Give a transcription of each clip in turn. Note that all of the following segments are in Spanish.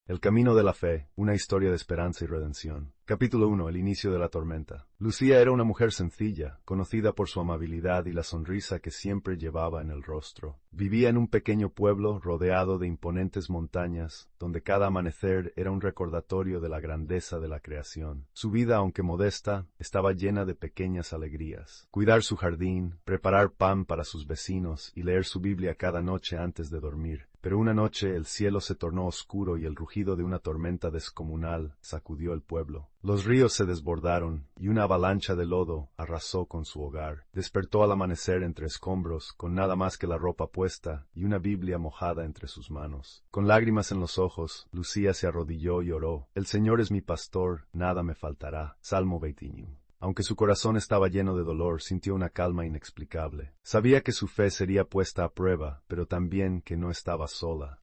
El camino de la fe, una historia de esperanza y redención. Capítulo 1. El inicio de la tormenta. Lucía era una mujer sencilla, conocida por su amabilidad y la sonrisa que siempre llevaba en el rostro. Vivía en un pequeño pueblo rodeado de imponentes montañas, donde cada amanecer era un recordatorio de la grandeza de la creación. Su vida, aunque modesta, estaba llena de pequeñas alegrías. Cuidar su jardín, preparar pan para sus vecinos y leer su Biblia cada noche antes de dormir. Pero una noche el cielo se tornó oscuro y el rugido de una tormenta descomunal sacudió el pueblo. Los ríos se desbordaron y una avalancha de lodo arrasó con su hogar. Despertó al amanecer entre escombros, con nada más que la ropa puesta y una Biblia mojada entre sus manos. Con lágrimas en los ojos, Lucía se arrodilló y oró. El Señor es mi pastor, nada me faltará. Salmo 21. Aunque su corazón estaba lleno de dolor, sintió una calma inexplicable. Sabía que su fe sería puesta a prueba, pero también que no estaba sola.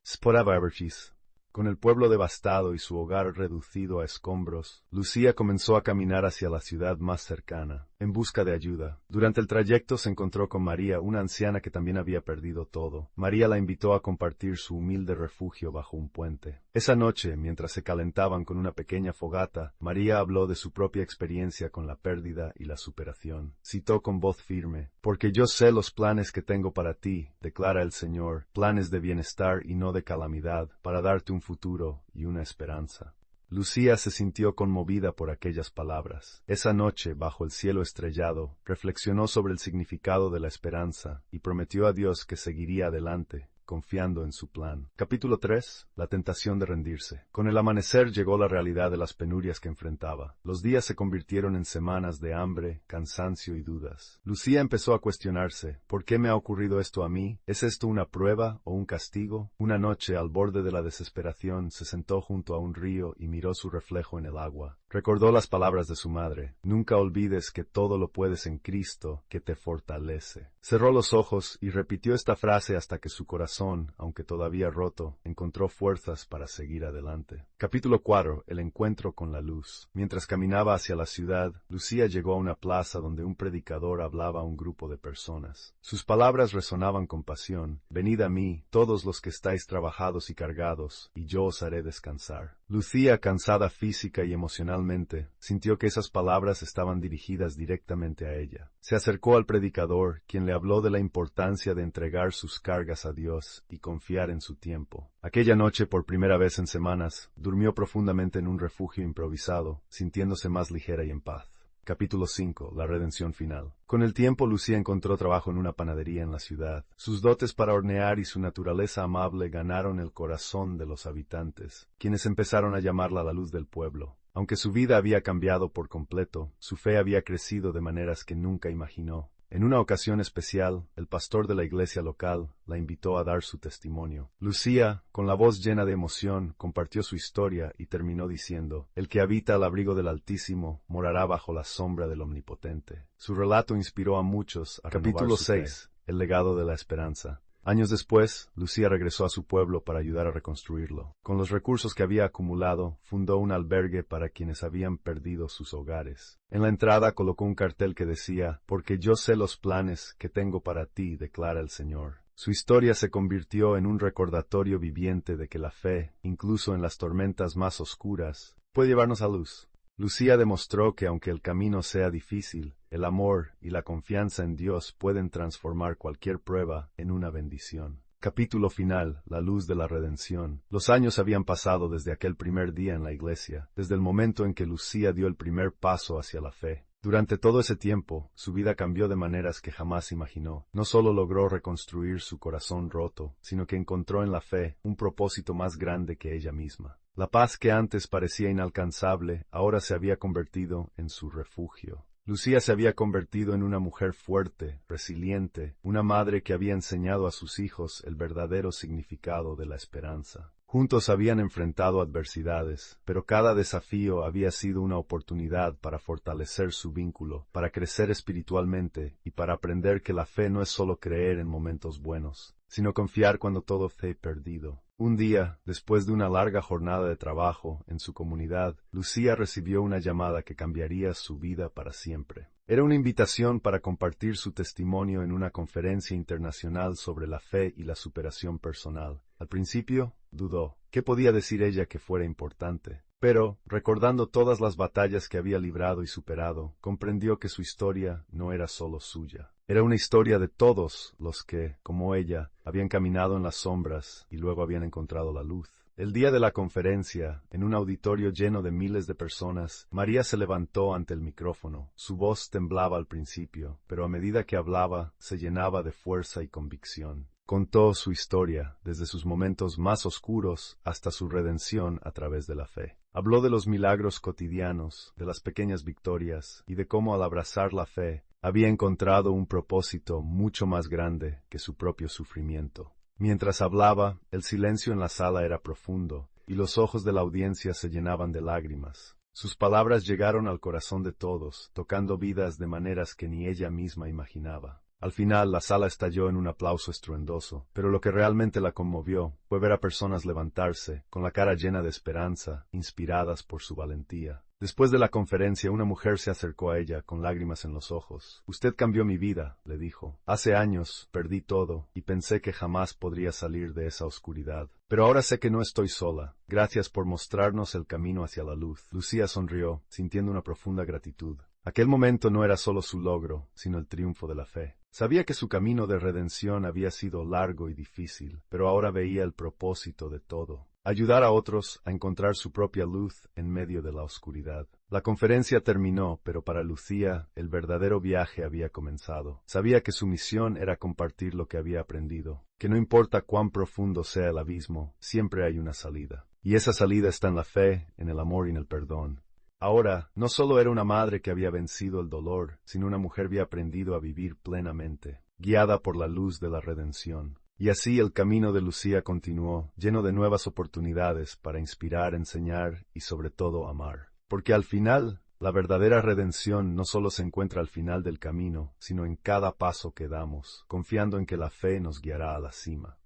Con el pueblo devastado y su hogar reducido a escombros, Lucía comenzó a caminar hacia la ciudad más cercana, en busca de ayuda. Durante el trayecto se encontró con María, una anciana que también había perdido todo. María la invitó a compartir su humilde refugio bajo un puente. Esa noche, mientras se calentaban con una pequeña fogata, María habló de su propia experiencia con la pérdida y la superación. Citó con voz firme: «Porque yo sé los planes que tengo para ti, declara el Señor, planes de bienestar y no de calamidad, para darte un futuro y una esperanza». Lucía se sintió conmovida por aquellas palabras. Esa noche, bajo el cielo estrellado, reflexionó sobre el significado de la esperanza y prometió a Dios que seguiría adelante, confiando en su plan. Capítulo 3. La tentación de rendirse. Con el amanecer llegó la realidad de las penurias que enfrentaba. Los días se convirtieron en semanas de hambre, cansancio y dudas. Lucía empezó a cuestionarse: ¿por qué me ha ocurrido esto a mí? ¿Es esto una prueba o un castigo? Una noche, al borde de la desesperación, se sentó junto a un río y miró su reflejo en el agua. Recordó las palabras de su madre: «Nunca olvides que todo lo puedes en Cristo, que te fortalece». Cerró los ojos y repitió esta frase hasta que su corazón, aunque todavía roto, encontró fuerzas para seguir adelante. Capítulo 4. El encuentro con la luz. Mientras caminaba hacia la ciudad, Lucía llegó a una plaza donde un predicador hablaba a un grupo de personas. Sus palabras resonaban con pasión: «Venid a mí, todos los que estáis trabajados y cargados, y yo os haré descansar». Lucía, cansada física y emocionalmente, sintió que esas palabras estaban dirigidas directamente a ella. Se acercó al predicador, quien le habló de la importancia de entregar sus cargas a Dios y confiar en su tiempo. Aquella noche, por primera vez en semanas, durmió profundamente en un refugio improvisado, sintiéndose más ligera y en paz. Capítulo 5. La redención final. Con el tiempo, Lucía encontró trabajo en una panadería en la ciudad. Sus dotes para hornear y su naturaleza amable ganaron el corazón de los habitantes, quienes empezaron a llamarla la luz del pueblo. Aunque su vida había cambiado por completo, su fe había crecido de maneras que nunca imaginó. En una ocasión especial, el pastor de la iglesia local la invitó a dar su testimonio. Lucía, con la voz llena de emoción, compartió su historia y terminó diciendo: «El que habita al abrigo del Altísimo morará bajo la sombra del Omnipotente». Su relato inspiró a muchos a renovar Capítulo su 6. fe. El legado de la esperanza. Años después, Lucía regresó a su pueblo para ayudar a reconstruirlo. Con los recursos que había acumulado, fundó un albergue para quienes habían perdido sus hogares. En la entrada colocó un cartel que decía: «Porque yo sé los planes que tengo para ti, declara el Señor». Su historia se convirtió en un recordatorio viviente de que la fe, incluso en las tormentas más oscuras, puede llevarnos a luz. Lucía demostró que aunque el camino sea difícil, el amor y la confianza en Dios pueden transformar cualquier prueba en una bendición. Capítulo final. La luz de la redención. Los años habían pasado desde aquel primer día en la iglesia, desde el momento en que Lucía dio el primer paso hacia la fe. Durante todo ese tiempo, su vida cambió de maneras que jamás imaginó. No solo logró reconstruir su corazón roto, sino que encontró en la fe un propósito más grande que ella misma. La paz que antes parecía inalcanzable, ahora se había convertido en su refugio. Lucía se había convertido en una mujer fuerte, resiliente, una madre que había enseñado a sus hijos el verdadero significado de la esperanza. Juntos habían enfrentado adversidades, pero cada desafío había sido una oportunidad para fortalecer su vínculo, para crecer espiritualmente y para aprender que la fe no es solo creer en momentos buenos, sino confiar cuando todo esté perdido. Un día, después de una larga jornada de trabajo en su comunidad, Lucía recibió una llamada que cambiaría su vida para siempre. Era una invitación para compartir su testimonio en una conferencia internacional sobre la fe y la superación personal. Al principio, dudó. ¿Qué podía decir ella que fuera importante? Pero, recordando todas las batallas que había librado y superado, comprendió que su historia no era solo suya. Era una historia de todos los que, como ella, habían caminado en las sombras y luego habían encontrado la luz. El día de la conferencia, en un auditorio lleno de miles de personas, María se levantó ante el micrófono. Su voz temblaba al principio, pero a medida que hablaba, se llenaba de fuerza y convicción. Contó su historia, desde sus momentos más oscuros hasta su redención a través de la fe. Habló de los milagros cotidianos, de las pequeñas victorias, y de cómo al abrazar la fe, había encontrado un propósito mucho más grande que su propio sufrimiento. Mientras hablaba, el silencio en la sala era profundo, y los ojos de la audiencia se llenaban de lágrimas. Sus palabras llegaron al corazón de todos, tocando vidas de maneras que ni ella misma imaginaba. Al final, la sala estalló en un aplauso estruendoso, pero lo que realmente la conmovió fue ver a personas levantarse, con la cara llena de esperanza, inspiradas por su valentía. Después de la conferencia, una mujer se acercó a ella con lágrimas en los ojos. «Usted cambió mi vida», le dijo. «Hace años perdí todo y pensé que jamás podría salir de esa oscuridad. Pero ahora sé que no estoy sola. Gracias por mostrarnos el camino hacia la luz». Lucía sonrió, sintiendo una profunda gratitud. Aquel momento no era solo su logro, sino el triunfo de la fe. Sabía que su camino de redención había sido largo y difícil, pero ahora veía el propósito de todo: ayudar a otros a encontrar su propia luz en medio de la oscuridad. La conferencia terminó, pero para Lucía el verdadero viaje había comenzado. Sabía que su misión era compartir lo que había aprendido, que no importa cuán profundo sea el abismo, siempre hay una salida. Y esa salida está en la fe, en el amor y en el perdón. Ahora, no solo era una madre que había vencido el dolor, sino una mujer que había aprendido a vivir plenamente, guiada por la luz de la redención. Y así el camino de Lucía continuó, lleno de nuevas oportunidades para inspirar, enseñar y sobre todo amar. Porque al final, la verdadera redención no solo se encuentra al final del camino, sino en cada paso que damos, confiando en que la fe nos guiará a la cima.